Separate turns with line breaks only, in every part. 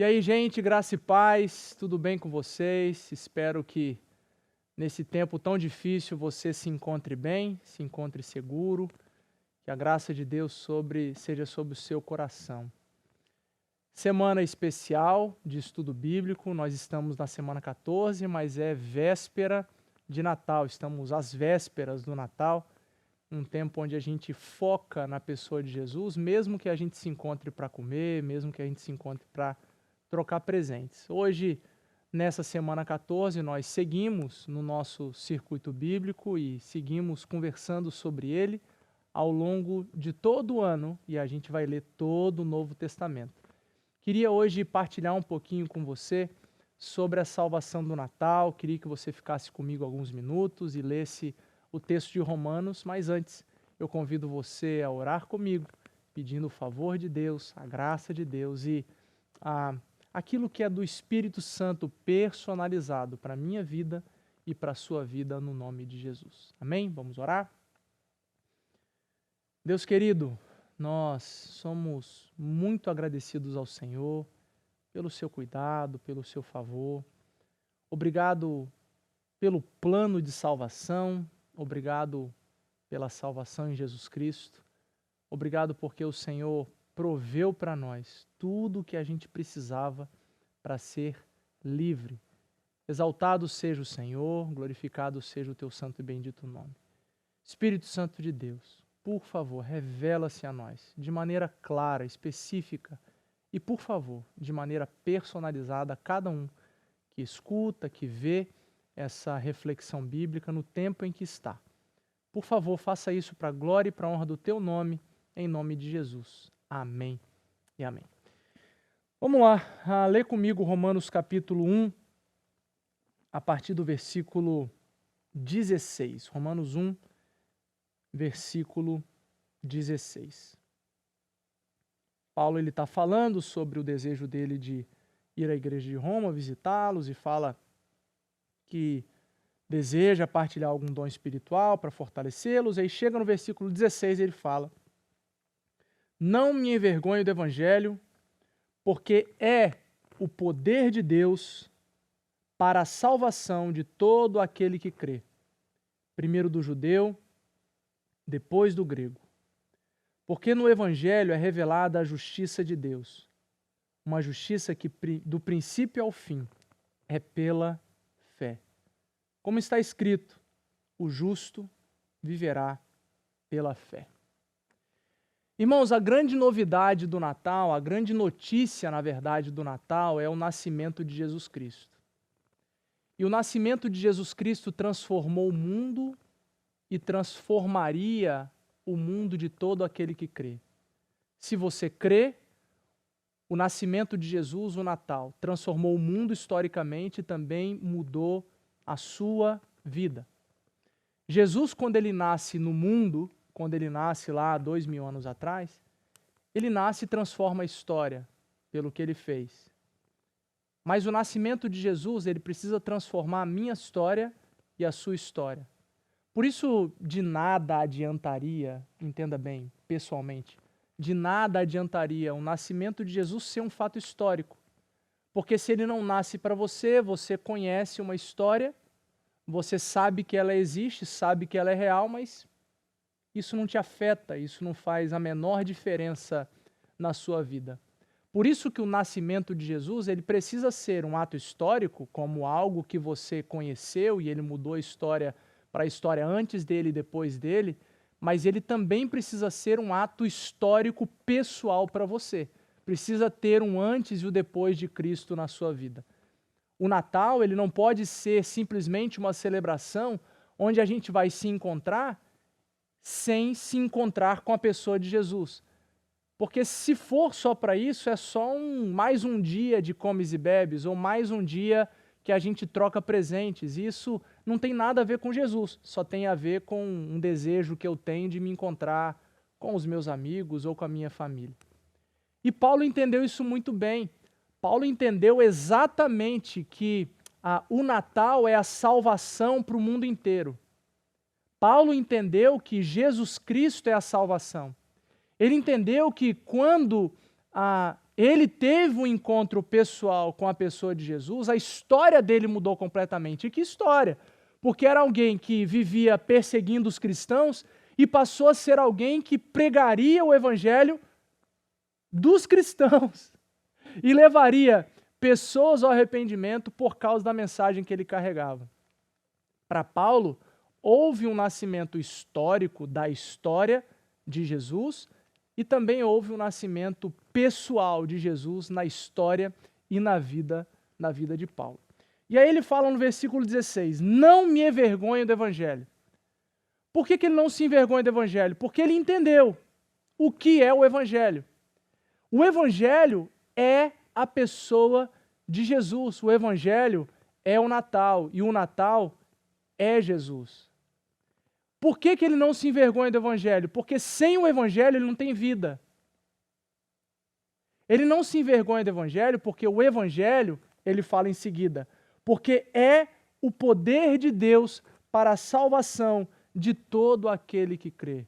E aí, gente, graça e paz, tudo bem com vocês? Espero que nesse tempo tão difícil você se encontre bem, se encontre seguro, que a graça de Deus seja sobre o seu coração. Semana especial de estudo bíblico, nós estamos na semana 14, mas é véspera de Natal, estamos às vésperas do Natal, um tempo onde a gente foca na pessoa de Jesus, mesmo que a gente se encontre para comer, mesmo que a gente se encontre para trocar presentes. Hoje, nessa semana 14, nós seguimos no nosso circuito bíblico e seguimos conversando sobre ele ao longo de todo o ano, e a gente vai ler todo o Novo Testamento. Queria hoje partilhar um pouquinho com você sobre a salvação do Natal, queria que você ficasse comigo alguns minutos e lesse o texto de Romanos, mas antes eu convido você a orar comigo, pedindo o favor de Deus, a graça de Deus e aquilo que é do Espírito Santo personalizado para a minha vida e para a sua vida no nome de Jesus. Amém? Vamos orar? Deus querido, nós somos muito agradecidos ao Senhor pelo seu cuidado, pelo seu favor. Obrigado pelo plano de salvação, obrigado pela salvação em Jesus Cristo. Obrigado porque o Senhor proveu para nós tudo o que a gente precisava para ser livre. Exaltado seja o Senhor, glorificado seja o teu santo e bendito nome. Espírito Santo de Deus, por favor, revela-se a nós de maneira clara, específica e, por favor, de maneira personalizada a cada um que escuta, que vê essa reflexão bíblica no tempo em que está. Por favor, faça isso para a glória e para a honra do teu nome, em nome de Jesus. Amém e amém. Vamos lá, ler comigo Romanos capítulo 1, a partir do versículo 16. Romanos 1, versículo 16. Paulo está falando sobre o desejo dele de ir à igreja de Roma, visitá-los, e fala que deseja partilhar algum dom espiritual para fortalecê-los. Aí chega no versículo 16 e ele fala: não me envergonho do evangelho, porque é o poder de Deus para a salvação de todo aquele que crê, primeiro do judeu, depois do grego. Porque no evangelho é revelada a justiça de Deus, uma justiça que do princípio ao fim é pela fé. Como está escrito, o justo viverá pela fé. Irmãos, a grande novidade do Natal, a grande notícia, na verdade, do Natal é o nascimento de Jesus Cristo. E o nascimento de Jesus Cristo transformou o mundo e transformaria o mundo de todo aquele que crê. Se você crê, o nascimento de Jesus, o Natal, transformou o mundo historicamente e também mudou a sua vida. Jesus, quando ele nasce no mundo, quando ele nasce lá 2000 anos atrás, ele nasce e transforma a história pelo que ele fez. Mas o nascimento de Jesus, ele precisa transformar a minha história e a sua história. Por isso, de nada adiantaria, entenda bem, pessoalmente, de nada adiantaria o nascimento de Jesus ser um fato histórico. Porque se ele não nasce para você, você conhece uma história, você sabe que ela existe, sabe que ela é real, mas isso não te afeta, isso não faz a menor diferença na sua vida. Por isso que o nascimento de Jesus, ele precisa ser um ato histórico, como algo que você conheceu e ele mudou a história para a história antes dele e depois dele, mas ele também precisa ser um ato histórico pessoal para você. Precisa ter um antes e o depois de Cristo na sua vida. O Natal, ele não pode ser simplesmente uma celebração onde a gente vai se encontrar sem se encontrar com a pessoa de Jesus. Porque se for só para isso, é só mais um dia de comes e bebes, ou mais um dia que a gente troca presentes. Isso não tem nada a ver com Jesus, só tem a ver com um desejo que eu tenho de me encontrar com os meus amigos ou com a minha família. E Paulo entendeu isso muito bem. Paulo entendeu exatamente que o Natal é a salvação para o mundo inteiro. Paulo entendeu que Jesus Cristo é a salvação. Ele entendeu que quando ele teve um encontro pessoal com a pessoa de Jesus, a história dele mudou completamente. E que história? Porque era alguém que vivia perseguindo os cristãos e passou a ser alguém que pregaria o evangelho dos cristãos e levaria pessoas ao arrependimento por causa da mensagem que ele carregava. Para Paulo, houve um nascimento histórico da história de Jesus e também houve um nascimento pessoal de Jesus na história e na vida de Paulo. E aí ele fala no versículo 16, não me envergonho do evangelho. Por que ele não se envergonha do evangelho? Porque ele entendeu o que é o evangelho. O evangelho é a pessoa de Jesus. O evangelho é o Natal e o Natal é Jesus. Por que ele não se envergonha do evangelho? Porque sem o evangelho ele não tem vida. Ele não se envergonha do evangelho porque o evangelho, ele fala em seguida, porque é o poder de Deus para a salvação de todo aquele que crê.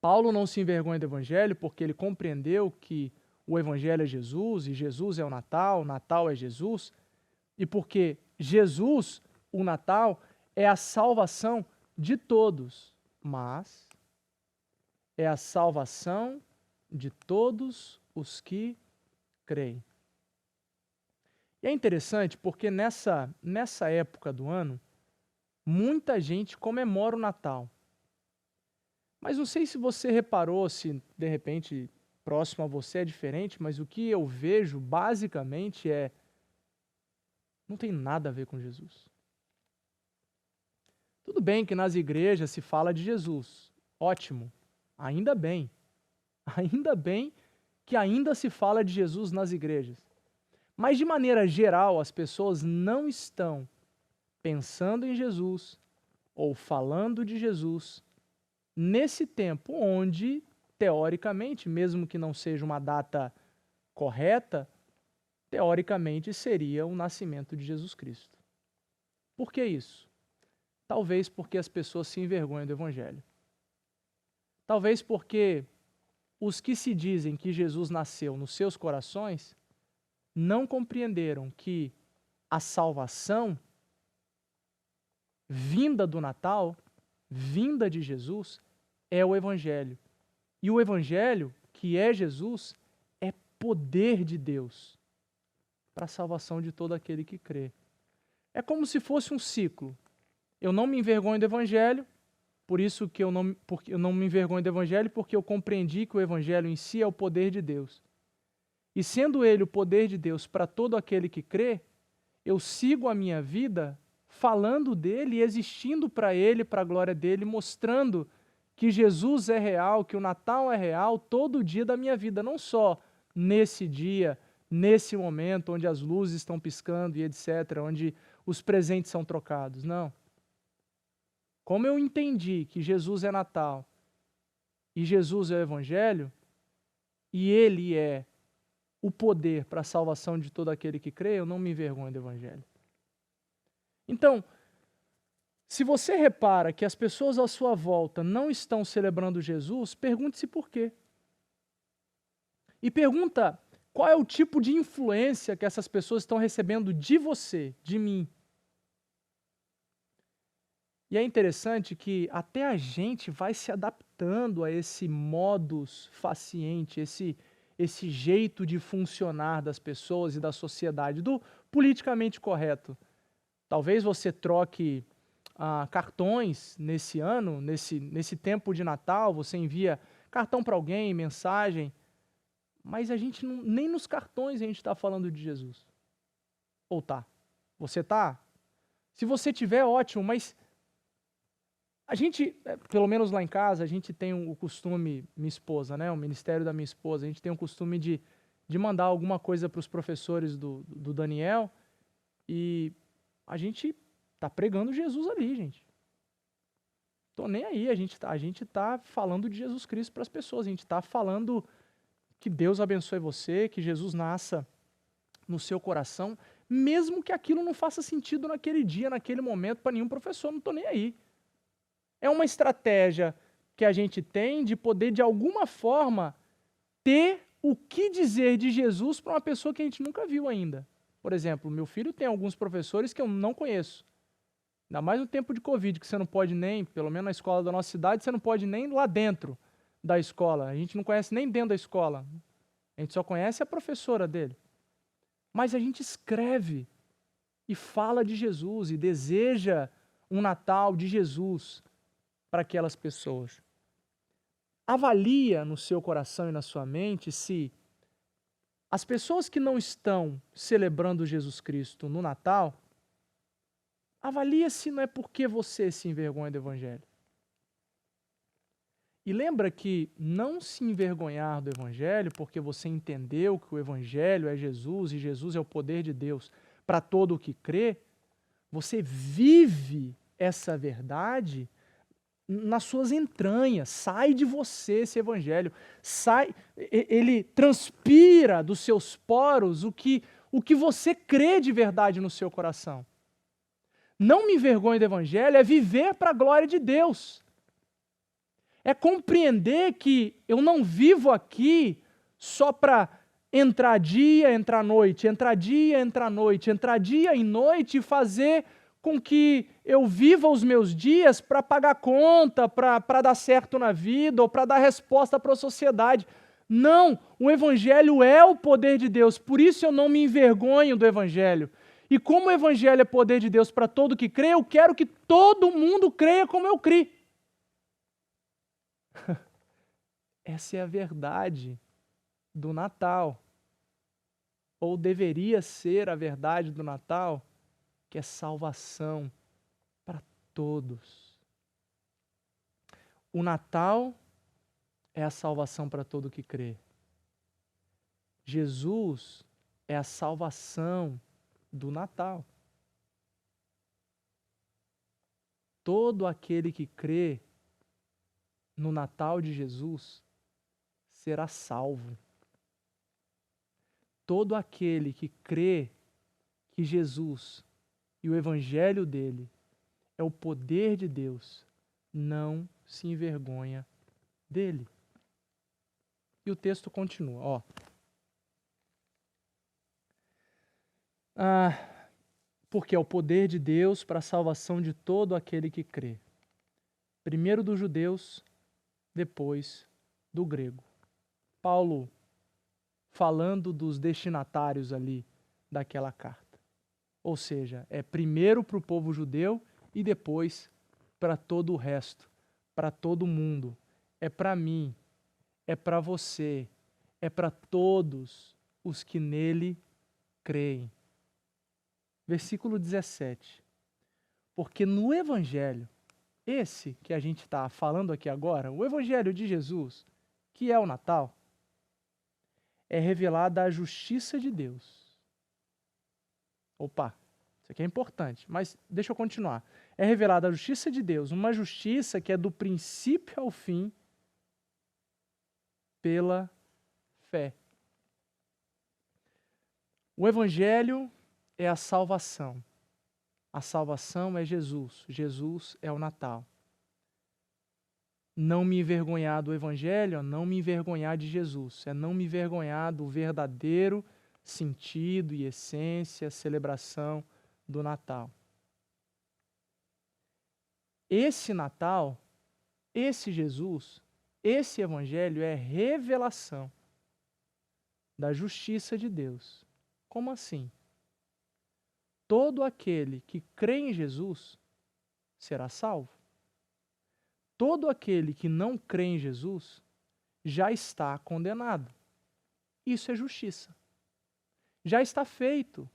Paulo não se envergonha do evangelho porque ele compreendeu que o evangelho é Jesus e Jesus é o Natal é Jesus, e porque Jesus, o Natal, é a salvação de todos, mas é a salvação de todos os que creem. E é interessante porque nessa época do ano, muita gente comemora o Natal. Mas não sei se você reparou, se de repente próximo a você é diferente, mas o que eu vejo basicamente não tem nada a ver com Jesus. Tudo bem que nas igrejas se fala de Jesus, ótimo, ainda bem que ainda se fala de Jesus nas igrejas. Mas de maneira geral, as pessoas não estão pensando em Jesus ou falando de Jesus nesse tempo onde, teoricamente, mesmo que não seja uma data correta, teoricamente seria o nascimento de Jesus Cristo. Por que isso? Talvez porque as pessoas se envergonham do evangelho. Talvez porque os que se dizem que Jesus nasceu nos seus corações não compreenderam que a salvação vinda do Natal, vinda de Jesus, é o evangelho. E o evangelho, que é Jesus, é poder de Deus para a salvação de todo aquele que crê. É como se fosse um ciclo. Eu não me envergonho do evangelho, por isso que eu não me envergonho do evangelho, porque eu compreendi que o evangelho em si é o poder de Deus. E sendo ele o poder de Deus para todo aquele que crê, eu sigo a minha vida falando dele e existindo para ele, para a glória dele, mostrando que Jesus é real, que o Natal é real todo dia da minha vida, não só nesse dia, nesse momento onde as luzes estão piscando e etc., onde os presentes são trocados, não. Como eu entendi que Jesus é Natal e Jesus é o Evangelho, e ele é o poder para a salvação de todo aquele que crê, eu não me envergonho do Evangelho. Então, se você repara que as pessoas à sua volta não estão celebrando Jesus, pergunte-se por quê. E pergunta qual é o tipo de influência que essas pessoas estão recebendo de você, de mim. E é interessante que até a gente vai se adaptando a esse modus faciente, esse jeito de funcionar das pessoas e da sociedade, do politicamente correto. Talvez você troque cartões nesse ano, nesse tempo de Natal, você envia cartão para alguém, mensagem, mas a gente nem nos cartões a gente está falando de Jesus. Ou tá? Você tá? Se você tiver, ótimo, mas a gente, pelo menos lá em casa, a gente tem o costume, minha esposa, né, o ministério da minha esposa, a gente tem o costume de mandar alguma coisa para os professores do Daniel e a gente tá pregando Jesus ali, gente. Tô nem aí, a gente tá falando de Jesus Cristo para as pessoas, a gente tá falando que Deus abençoe você, que Jesus nasça no seu coração, mesmo que aquilo não faça sentido naquele dia, naquele momento, para nenhum professor, não tô nem aí. É uma estratégia que a gente tem de poder, de alguma forma, ter o que dizer de Jesus para uma pessoa que a gente nunca viu ainda. Por exemplo, meu filho tem alguns professores que eu não conheço. Ainda mais no tempo de Covid, que você não pode nem, pelo menos na escola da nossa cidade, você não pode nem lá dentro da escola. A gente não conhece nem dentro da escola. A gente só conhece a professora dele. Mas a gente escreve e fala de Jesus e deseja um Natal de Jesus para aquelas pessoas. Avalia no seu coração e na sua mente se as pessoas que não estão celebrando Jesus Cristo no Natal, avalia se não é porque você se envergonha do Evangelho. E lembra que não se envergonhar do Evangelho, porque você entendeu que o Evangelho é Jesus e Jesus é o poder de Deus para todo o que crê, você vive essa verdade nas suas entranhas, sai de você esse Evangelho, ele transpira dos seus poros o que você crê de verdade no seu coração. Não me envergonhe do Evangelho é viver para a glória de Deus. É compreender que eu não vivo aqui só para entrar dia, entrar noite, entrar dia, entrar noite, entrar dia e noite e fazer com que eu viva os meus dias para pagar conta, para dar certo na vida ou para dar resposta para a sociedade. Não, o Evangelho é o poder de Deus, por isso eu não me envergonho do Evangelho. E como o Evangelho é poder de Deus para todo que crê, eu quero que todo mundo creia como eu criei. Essa é a verdade do Natal. Ou deveria ser a verdade do Natal, que é salvação para todos. O Natal é a salvação para todo que crê. Jesus é a salvação do Natal. Todo aquele que crê no Natal de Jesus será salvo. Todo aquele que crê que Jesus e o Evangelho dele é o poder de Deus, não se envergonha dele. E o texto continua, ó. Porque é o poder de Deus para a salvação de todo aquele que crê. Primeiro dos judeus, depois do grego. Paulo falando dos destinatários ali daquela carta. Ou seja, é primeiro para o povo judeu e depois para todo o resto, para todo mundo. É para mim, é para você, é para todos os que nele creem. Versículo 17. Porque no Evangelho, esse que a gente está falando aqui agora, o Evangelho de Jesus, que é o Natal, é revelada a justiça de Deus. Opa, isso aqui é importante, mas deixa eu continuar. É revelada a justiça de Deus, uma justiça que é do princípio ao fim pela fé. O Evangelho é a salvação. A salvação é Jesus. Jesus é o Natal. Não me envergonhar do Evangelho é não me envergonhar de Jesus. É não me envergonhar do verdadeiro sentido e essência, celebração do Natal. Esse Natal, esse Jesus, esse Evangelho é revelação da justiça de Deus. Como assim? Todo aquele que crê em Jesus será salvo. Todo aquele que não crê em Jesus já está condenado. Isso é justiça. Já está feito.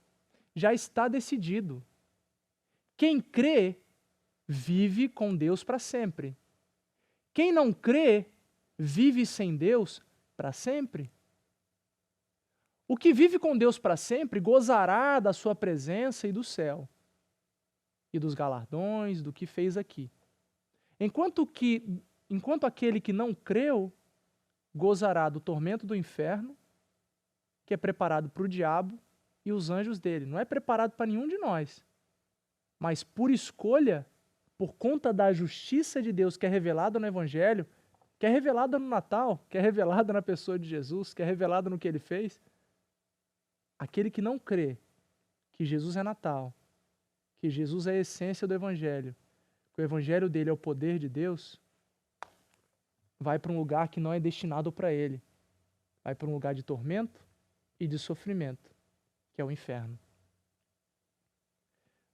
Já está decidido. Quem crê, vive com Deus para sempre. Quem não crê, vive sem Deus para sempre. O que vive com Deus para sempre gozará da sua presença e do céu, e dos galardões, do que fez aqui. Enquanto aquele que não creu gozará do tormento do inferno, que é preparado para o diabo e os anjos dele. Não é preparado para nenhum de nós, mas por escolha, por conta da justiça de Deus que é revelada no Evangelho, que é revelada no Natal, que é revelada na pessoa de Jesus, que é revelada no que ele fez. Aquele que não crê que Jesus é Natal, que Jesus é a essência do Evangelho, que o Evangelho dele é o poder de Deus, vai para um lugar que não é destinado para ele. Vai para um lugar de tormento e de sofrimento, que é o inferno.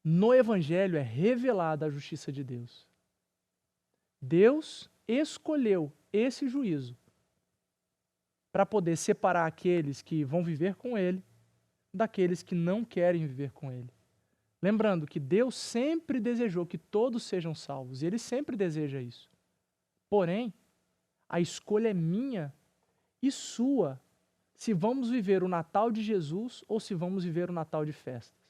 No Evangelho é revelada a justiça de Deus. Deus escolheu esse juízo para poder separar aqueles que vão viver com ele daqueles que não querem viver com ele. Lembrando que Deus sempre desejou que todos sejam salvos, e ele sempre deseja isso. Porém, a escolha é minha e sua, se vamos viver o Natal de Jesus ou se vamos viver o Natal de festas.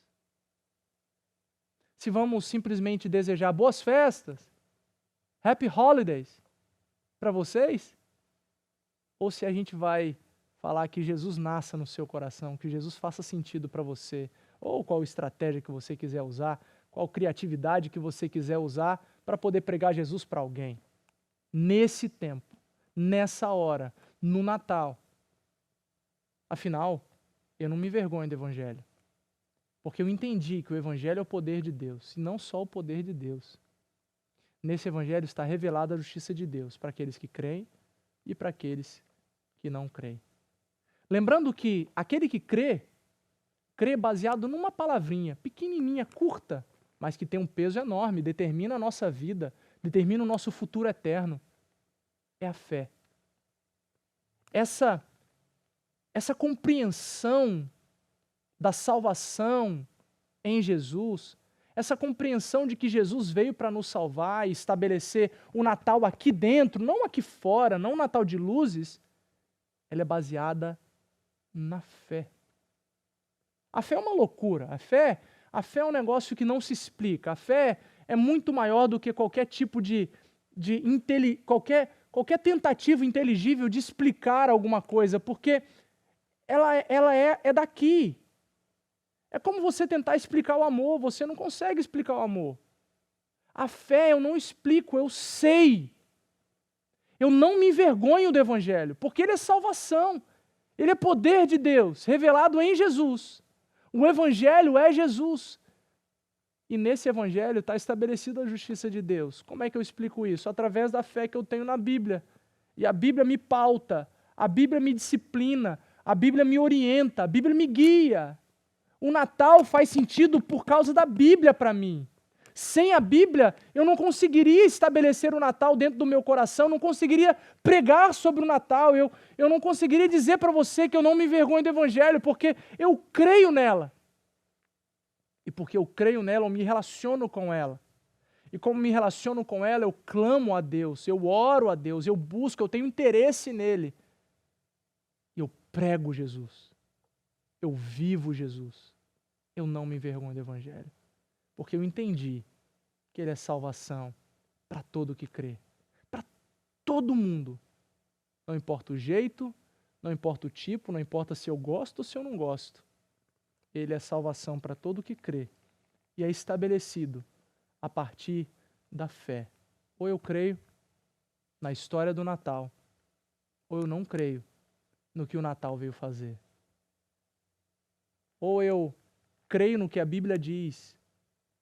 Se vamos simplesmente desejar boas festas, happy holidays para vocês, ou se a gente vai falar que Jesus nasça no seu coração, que Jesus faça sentido para você, ou qual estratégia que você quiser usar, qual criatividade que você quiser usar para poder pregar Jesus para alguém. Nesse tempo, nessa hora, no Natal. Afinal, eu não me envergonho do Evangelho. Porque eu entendi que o Evangelho é o poder de Deus, e não só o poder de Deus. Nesse Evangelho está revelada a justiça de Deus para aqueles que creem e para aqueles que não creem. Lembrando que aquele que crê baseado numa palavrinha, pequenininha, curta, mas que tem um peso enorme, determina a nossa vida, determina o nosso futuro eterno. É a fé. Essa compreensão da salvação em Jesus, essa compreensão de que Jesus veio para nos salvar e estabelecer o Natal aqui dentro, não aqui fora, não o Natal de luzes, ela é baseada na fé. A fé é uma loucura. A fé é um negócio que não se explica. A fé é muito maior do que qualquer tipo qualquer tentativa inteligível de explicar alguma coisa, porque ela é daqui. É como você tentar explicar o amor, você não consegue explicar o amor. A fé eu não explico, eu sei. Eu não me envergonho do Evangelho, porque ele é salvação. Ele é poder de Deus, revelado em Jesus. O Evangelho é Jesus. E nesse Evangelho está estabelecida a justiça de Deus. Como é que eu explico isso? Através da fé que eu tenho na Bíblia. E a Bíblia me pauta, a Bíblia me disciplina, a Bíblia me orienta, a Bíblia me guia. O Natal faz sentido por causa da Bíblia para mim. Sem a Bíblia, eu não conseguiria estabelecer o Natal dentro do meu coração, não conseguiria pregar sobre o Natal, eu não conseguiria dizer para você que eu não me envergonho do Evangelho, porque eu creio nela. E porque eu creio nela, eu me relaciono com ela. E como me relaciono com ela, eu clamo a Deus, eu oro a Deus, eu busco, eu tenho interesse nele. E eu prego Jesus. Eu vivo Jesus. Eu não me envergonho do Evangelho. Porque eu entendi que ele é salvação para todo que crê. Para todo mundo. Não importa o jeito, não importa o tipo, não importa se eu gosto ou se eu não gosto. Ele é salvação para todo que crê. E é estabelecido a partir da fé. Ou eu creio na história do Natal, ou eu não creio no que o Natal veio fazer. Ou eu creio no que a Bíblia diz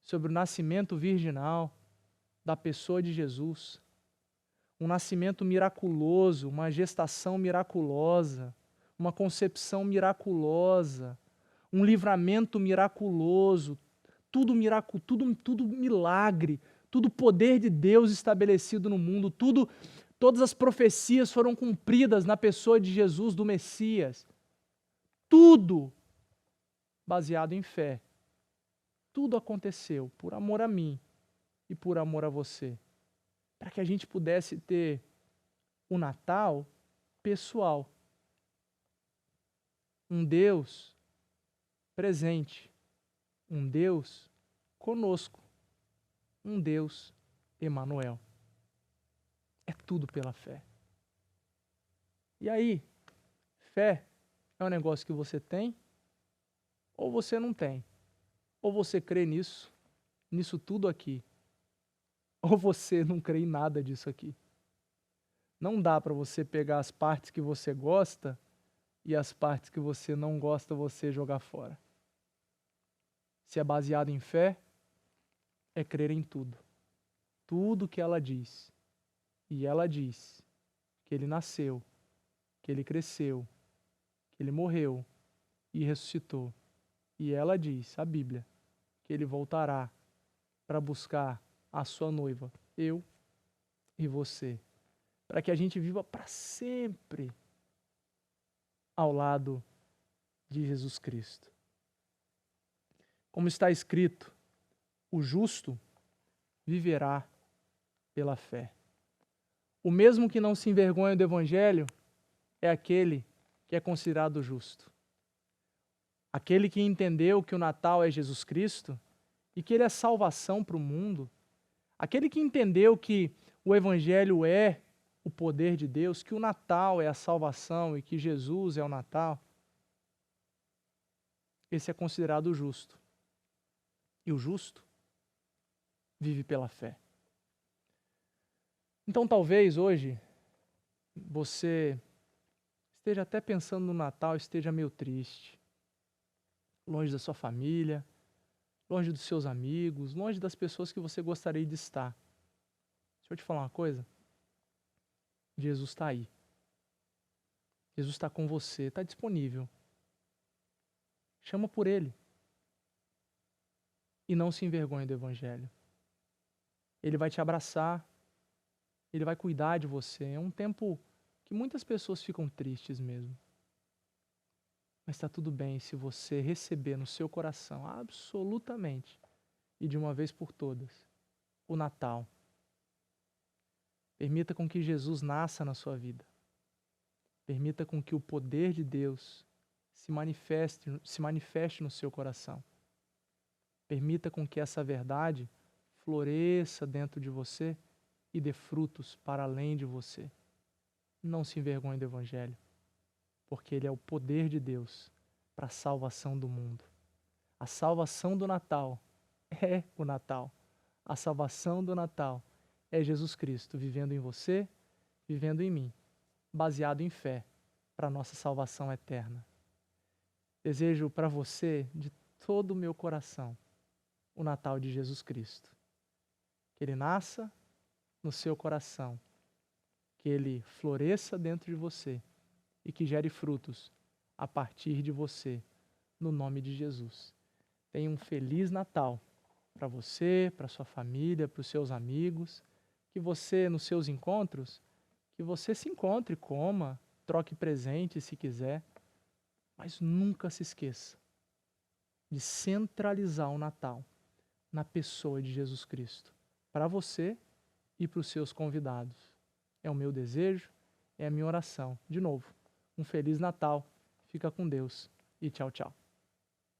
sobre o nascimento virginal da pessoa de Jesus, um nascimento miraculoso, uma gestação miraculosa, uma concepção miraculosa, um livramento miraculoso, tudo milagre, tudo poder de Deus estabelecido no mundo, todas as profecias foram cumpridas na pessoa de Jesus, do Messias. Tudo baseado em fé. Tudo aconteceu por amor a mim e por amor a você. Para que a gente pudesse ter o Natal pessoal. Um Deus presente. Um Deus conosco. Um Deus Emanuel. É tudo pela fé. E aí, fé é um negócio que você tem ou você não tem. Ou você crê nisso tudo aqui, ou você não crê em nada disso aqui. Não dá para você pegar as partes que você gosta e as partes que você não gosta você jogar fora. Se é baseado em fé, é crer em tudo. Tudo que ela diz. E ela diz que ele nasceu, que ele cresceu, que ele morreu e ressuscitou. E ela diz, a Bíblia, que ele voltará para buscar a sua noiva, eu e você, para que a gente viva para sempre ao lado de Jesus Cristo. Como está escrito, o justo viverá pela fé. O mesmo que não se envergonha do Evangelho é aquele que é considerado justo. Aquele que entendeu que o Natal é Jesus Cristo e que ele é salvação para o mundo. Aquele que entendeu que o Evangelho é o poder de Deus, que o Natal é a salvação e que Jesus é o Natal. Esse é considerado justo. E o justo vive pela fé. Então talvez hoje você esteja até pensando no Natal, esteja meio triste, longe da sua família, longe dos seus amigos, longe das pessoas que você gostaria de estar. Deixa eu te falar uma coisa. Jesus está aí. Jesus está com você, está disponível. Chama por Ele. E não se envergonhe do Evangelho. Ele vai te abraçar. Ele vai cuidar de você. É um tempo que muitas pessoas ficam tristes mesmo. Mas está tudo bem se você receber no seu coração, absolutamente, e de uma vez por todas, o Natal. Permita com que Jesus nasça na sua vida. Permita com que o poder de Deus se manifeste no seu coração. Permita com que essa verdade floresça dentro de você e dê frutos para além de você. Não se envergonhe do Evangelho, porque ele é o poder de Deus para a salvação do mundo. A salvação do Natal é o Natal. A salvação do Natal é Jesus Cristo vivendo em você, vivendo em mim, baseado em fé para a nossa salvação eterna. Desejo para você, de todo o meu coração, o Natal de Jesus Cristo. Que ele nasça no seu coração, que ele floresça dentro de você e que gere frutos a partir de você, no nome de Jesus. Tenha um feliz Natal para você, para sua família, para os seus amigos, que você, nos seus encontros, que você se encontre, coma, troque presente se quiser, mas nunca se esqueça de centralizar o Natal na pessoa de Jesus Cristo, para você e para os seus convidados. É o meu desejo, é a minha oração. De novo, um Feliz Natal, fica com Deus e tchau, tchau.